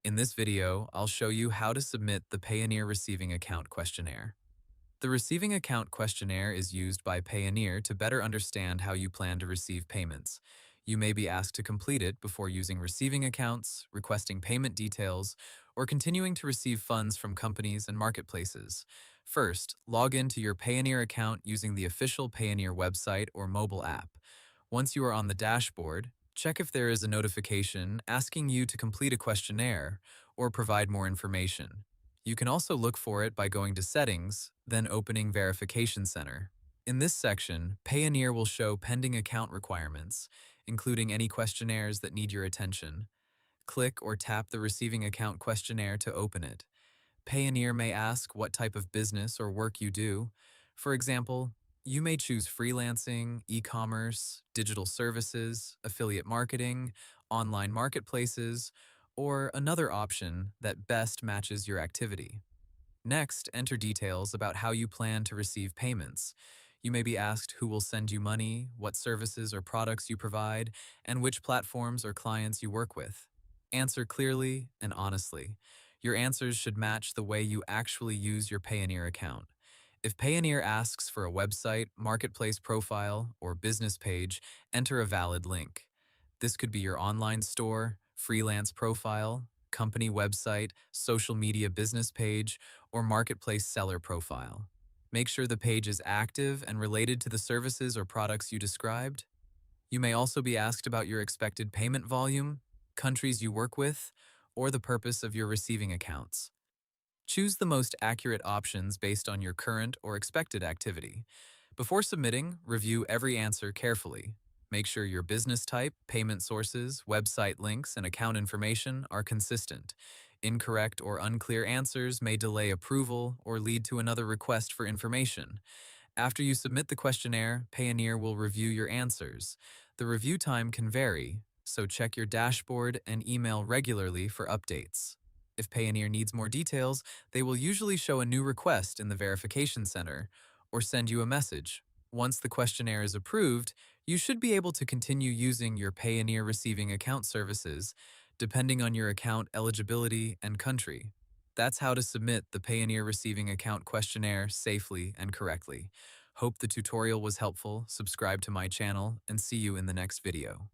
In this video, I'll show you how to submit the Payoneer Receiving Account Questionnaire. The Receiving Account Questionnaire is used by Payoneer to better understand how you plan to receive payments. You may be asked to complete it before using receiving accounts, requesting payment details, or continuing to receive funds from companies and marketplaces. First, log into your Payoneer account using the official Payoneer website or mobile app. Once you are on the dashboard, check if there is a notification asking you to complete a questionnaire or provide more information. You can also look for it by going to Settings, then opening Verification Center. In this section, Payoneer will show pending account requirements, including any questionnaires that need your attention. Click or tap the Receiving Account questionnaire to open it. Payoneer may ask what type of business or work you do. For example, you may choose freelancing, e-commerce, digital services, affiliate marketing, online marketplaces, or another option that best matches your activity. Next, enter details about how you plan to receive payments. You may be asked who will send you money, what services or products you provide, and which platforms or clients you work with. Answer clearly and honestly. Your answers should match the way you actually use your Payoneer account. If Payoneer asks for a website, marketplace profile, or business page, enter a valid link. This could be your online store, freelance profile, company website, social media business page, or marketplace seller profile. Make sure the page is active and related to the services or products you described. You may also be asked about your expected payment volume, countries you work with, or the purpose of your receiving accounts. Choose the most accurate options based on your current or expected activity. Before submitting, review every answer carefully. Make sure your business type, payment sources, website links, and account information are consistent. Incorrect or unclear answers may delay approval or lead to another request for information. After you submit the questionnaire, Payoneer will review your answers. The review time can vary, so check your dashboard and email regularly for updates. If Payoneer needs more details, they will usually show a new request in the Verification Center or send you a message. Once the questionnaire is approved, you should be able to continue using your Payoneer receiving account services, depending on your account eligibility and country. That's how to submit the Payoneer Receiving Account Questionnaire safely and correctly. Hope the tutorial was helpful, subscribe to my channel, and see you in the next video.